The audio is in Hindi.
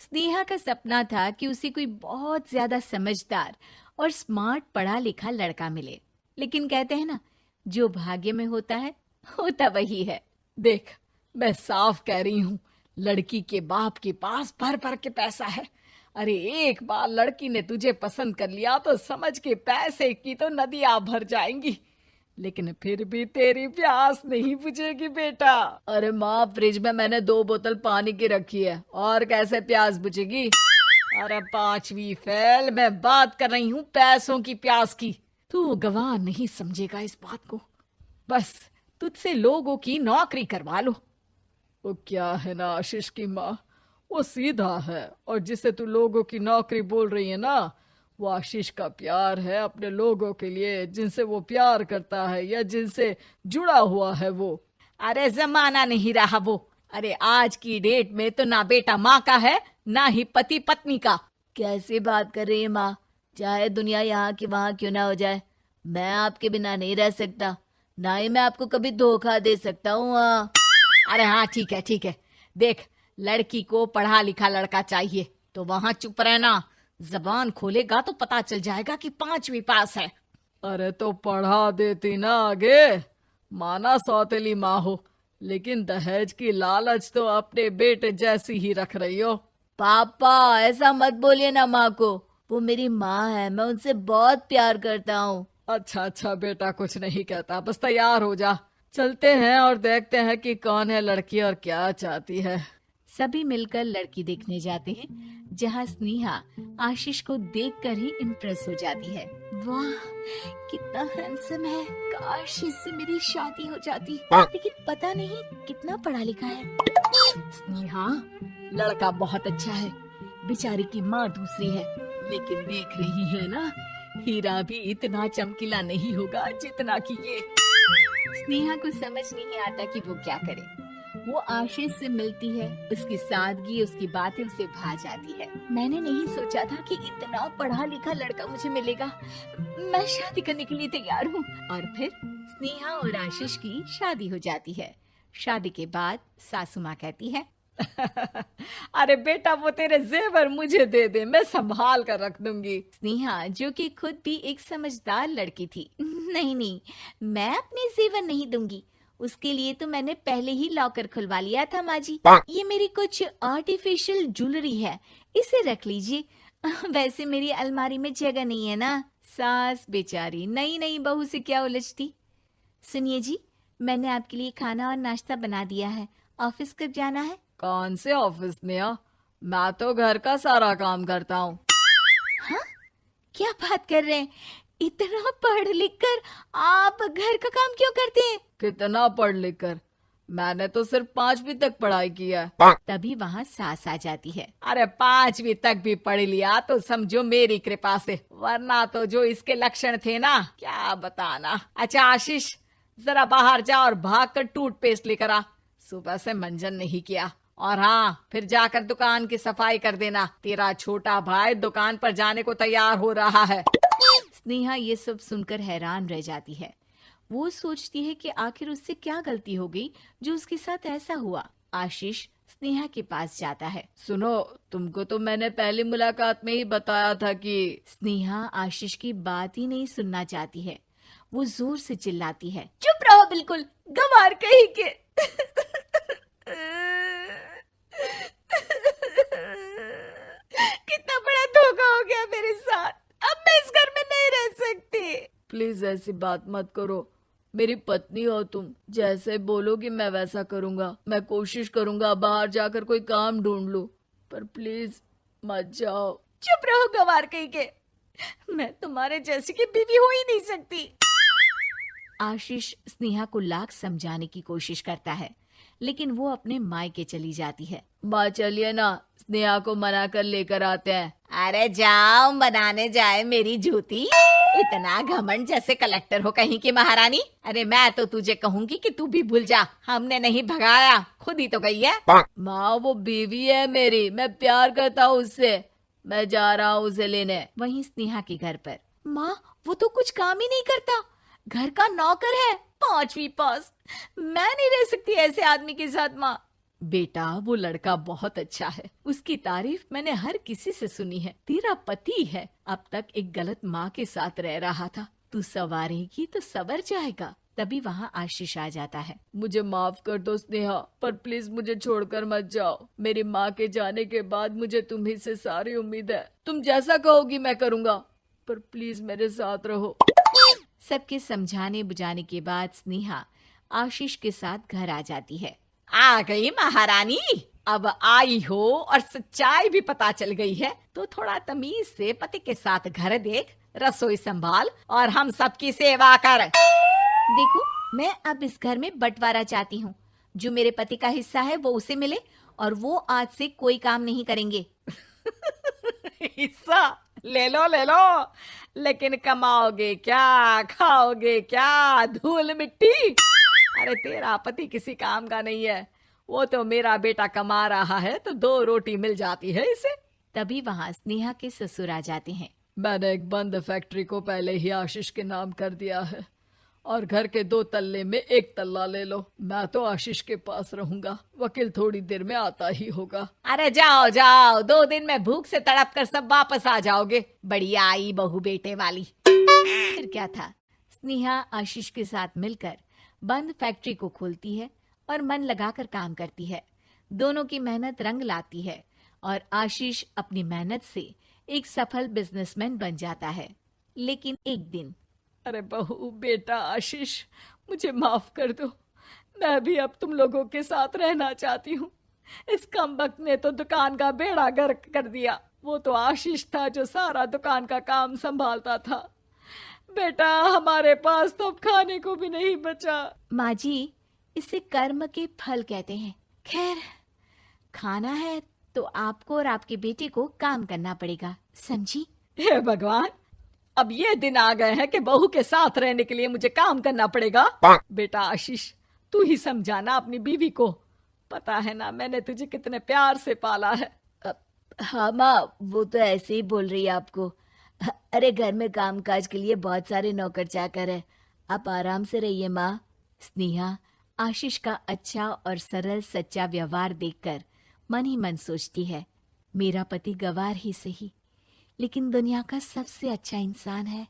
स्नेहा का सपना था कि उसे कोई बहुत ज्यादा समझदार और स्मार्ट पढ़ा लिखा लड़का मिले। लेकिन कहते हैं ना, जो भाग्य में होता है होता वही है। देख, मैं साफ कह रही हूँ, लड़की के बाप के पास भर भर के पैसा है। अरे एक बार लड़की ने तुझे पसंद कर लिया तो समझ के पैसे की तो नदियां भर जाएंगी, लेकिन फिर भी तेरी प्यास नहीं बुझेगी बेटा। अरे माँ, फ्रिज में मैंने 2 बोतल पानी की रखी है, और कैसे प्यास बुझेगी? अरे 5वीं फेल, मैं बात कर रही हूँ पैसों की प्यास की। तू गवाह नहीं समझेगा इस बात को। बस तुझसे लोगों की नौकरी करवा लो। वो क्या है ना आशीष की माँ, वो सीधा है, और जिसे तू लोगों की नौकरी बोल रही है ना, वो आशीष का प्यार है अपने लोगों के लिए, जिनसे वो प्यार करता है या जिनसे जुड़ा हुआ है वो। अरे जमाना नहीं रहा वो। अरे आज की डेट में तो ना बेटा माँ का है, ना ही पति पत्नी का। कैसी बात कर रही है माँ? चाहे दुनिया यहाँ की वहाँ क्यों ना हो जाए, मैं आपके बिना नहीं रह सकता। ना ही मैं आपको कभी धोखा दे सकता हूँ। अरे हाँ, ठीक है ठीक है। देख, लड़की को पढ़ा लिखा लड़का चाहिए तो वहां चुप रहना। जबान खोलेगा तो पता चल जाएगा कि 5वीं पास है। अरे तो पढ़ा देती ना आगे। माना सौतेली माँ हो, लेकिन दहेज की लालच तो अपने बेटे जैसी ही रख रही हो। पापा ऐसा मत बोलिए ना माँ को, वो मेरी माँ है, मैं उनसे बहुत प्यार करता हूँ। अच्छा अच्छा बेटा, कुछ नहीं कहता, बस तैयार हो जा, चलते हैं और देखते हैं कि कौन है लड़की और क्या चाहती है। सभी मिलकर लड़की देखने जाते हैं, जहां स्नेहा आशीष को देखकर ही इम्प्रेस हो जाती है। वाह, कितना हैंडसम है। काश इससे मेरी शादी हो जाती, लेकिन पता नहीं कितना पढ़ा लिखा है। स्नेहा, लड़का बहुत अच्छा है, बेचारी की माँ दूसरी है, लेकिन देख रही है ना, हीरा भी इतना चमकीला नहीं होगा जितना कि ये। स्नेहा को समझ नहीं आता कि वो क्या करे। वो आशीष से मिलती है, उसकी सादगी, उसकी बातें उसे भा जाती है। मैंने नहीं सोचा था कि इतना पढ़ा लिखा लड़का मुझे मिलेगा। मैं शादी करने के लिए तैयार हूँ। और फिर स्नेहा और आशीष की शादी हो जाती है। शादी के बाद सासू माँ कहती है, अरे बेटा, वो तेरे जेवर मुझे दे दे, मैं संभाल कर रख दूंगी। स्नेहा, जो कि खुद भी एक समझदार लड़की थी, नहीं नहीं, मैं अपने जेवर नहीं दूंगी। उसके लिए तो मैंने पहले ही लॉकर खुलवा लिया था माँ जी। ये मेरी कुछ आर्टिफिशियल ज्वेलरी है, इसे रख लीजिए। वैसे मेरी अलमारी में जगह नहीं है ना। सास बेचारी नई नई बहू से क्या उलझती। सुनिए जी, मैंने आपके लिए खाना और नाश्ता बना दिया है। ऑफिस कब जाना है? कौन से ऑफिस में? मैं तो घर का सारा काम करता हूँ। हाँ, क्या बात कर रहे हैं? इतना पढ़ लिख कर आप घर का काम क्यों करते हैं? कितना पढ़ लिख कर? मैंने तो सिर्फ 5वीं तक पढ़ाई की है। तभी वहाँ सास आ जाती है। अरे 5वीं तक भी पढ़ लिया तो समझो मेरी कृपा से, वरना तो जो इसके लक्षण थे ना, क्या बताना। अच्छा आशीष, जरा बाहर जा और भाग कर टूथपेस्ट लेकर आ। सुबह से मंजन नहीं किया। और हाँ, फिर जाकर दुकान की सफाई कर देना। तेरा छोटा भाई दुकान पर जाने को तैयार हो रहा है। स्नेहा ये सब सुनकर हैरान रह जाती है। वो सोचती है कि आखिर उससे क्या गलती हो गई जो उसके साथ ऐसा हुआ। आशीष स्नेहा के पास जाता है। सुनो, तुमको तो मैंने पहली मुलाकात में ही बताया था कि। स्नेहा आशीष की बात ही नहीं सुनना चाहती है। वो जोर से चिल्लाती है, चुप रहो बिल्कुल, गंवार कहीं के। कितना बड़ा धोखा हो गया मेरे साथ। अब मैं इस घर में नहीं रह सकती। प्लीज ऐसी बात मत करो, मेरी पत्नी हो तुम, जैसे बोलोगी मैं वैसा करूंगा। मैं कोशिश करूंगा बाहर जाकर कोई काम ढूंढ लूं, पर प्लीज मत जाओ। चुप रहो गंवार कहीं के, मैं तुम्हारे जैसी की बीवी हो ही नहीं सकती। आशीष स्नेहा को लाख समझाने की कोशिश करता है, लेकिन वो अपने मायके चली जाती है। माँ चलिए ना, स्नेहा को मना कर लेकर आते हैं। अरे जाओ, बनाने जाए मेरी जूती। इतना घमंड, जैसे कलेक्टर हो कहीं की महारानी। अरे मैं तो तुझे कहूंगी कि तू भी भूल जा, हमने नहीं भगाया, खुद ही तो गई है। माँ वो बीवी है मेरी, मैं प्यार करता हूँ उससे, मैं जा रहा हूँ उसे लेने। वहीं स्नेहा के घर पर, माँ वो तो कुछ काम ही नहीं करता, घर का नौकर है, 5वीं पास। मैं नहीं रह सकती ऐसे आदमी के साथ माँ। बेटा वो लड़का बहुत अच्छा है, उसकी तारीफ मैंने हर किसी से सुनी है। तेरा पति है, अब तक एक गलत माँ के साथ रह रहा था, तू संवारेगी तो संवर जाएगा। तभी वहाँ आशीष आ जाता है। मुझे माफ कर दो स्नेहा, पर प्लीज मुझे छोड़कर मत जाओ। मेरी माँ के जाने के बाद मुझे तुम्ही से सारी उम्मीद है। तुम जैसा कहोगी मैं करूँगा, पर प्लीज मेरे साथ रहो। सबके समझाने बुझाने के बाद स्नेहा आशीष के साथ घर आ जाती है। आ गई महारानी, अब आई हो और सच्चाई भी पता चल गई है, तो थोड़ा तमीज से पति के साथ घर देख, रसोई संभाल और हम सबकी सेवा कर। देखो, मैं अब इस घर में बंटवारा चाहती हूँ। जो मेरे पति का हिस्सा है वो उसे मिले और वो आज से कोई काम नहीं करेंगे। हिस्सा ले लो, लेकिन कमाओगे क्या, खाओगे क्या, धूल मिट्टी? अरे तेरा पति किसी काम का नहीं है, वो तो मेरा बेटा कमा रहा है तो 2 रोटी मिल जाती है इसे। तभी वहाँ स्नेहा के ससुर आ जाते हैं। मैंने एक बंद फैक्ट्री को पहले ही आशीष के नाम कर दिया है और घर के 2 तल्ले में 1 तल्ला ले लो। मैं तो आशीष के पास रहूंगा, वकील थोड़ी देर में आता ही होगा। अरे जाओ जाओ, 2 दिन में भूख से तड़प कर सब वापस आ जाओगे। बढ़िया आई बहू बेटे वाली। फिर क्या था, स्नेहा आशीष के साथ मिलकर बंद फैक्ट्री को खोलती है और मन लगाकर काम करती है। दोनों की मेहनत रंग लाती है और आशीष अपनी मेहनत से एक सफल बिजनेसमैन बन जाता है। लेकिन एक दिन, अरे बहू बेटा आशीष, मुझे माफ कर दो, मैं भी अब तुम लोगों के साथ रहना चाहती हूँ। इस कमबख्त ने तो दुकान का बेड़ा गर्क कर दिया। वो तो आशीष था जो सारा दुकान का काम संभालता था। बेटा हमारे पास तो अब खाने को भी नहीं बचा। माँ जी, इसे कर्म के फल कहते हैं। खैर, खाना है तो आपको और आपके बेटे को काम करना पड़ेगा, समझी? हे भगवान, अब ये दिन आ गए हैं कि बहू के साथ रहने के लिए मुझे काम करना पड़ेगा। बेटा आशीष, तू ही समझाना अपनी बीवी को। पता है ना मैंने तुझे कितने प्यार से पाला है। हाँ माँ, वो तो ऐसे ही बोल रही है आपको। अरे घर में कामकाज के लिए बहुत सारे नौकर चाकर है, आप आराम से रहिए माँ। स्नेहा आशीष का अच्छा और सरल सच्चा व्यवहार देखकर मन ही मन सोचती है, मेरा पति गवार ही सही, लेकिन दुनिया का सबसे अच्छा इंसान है।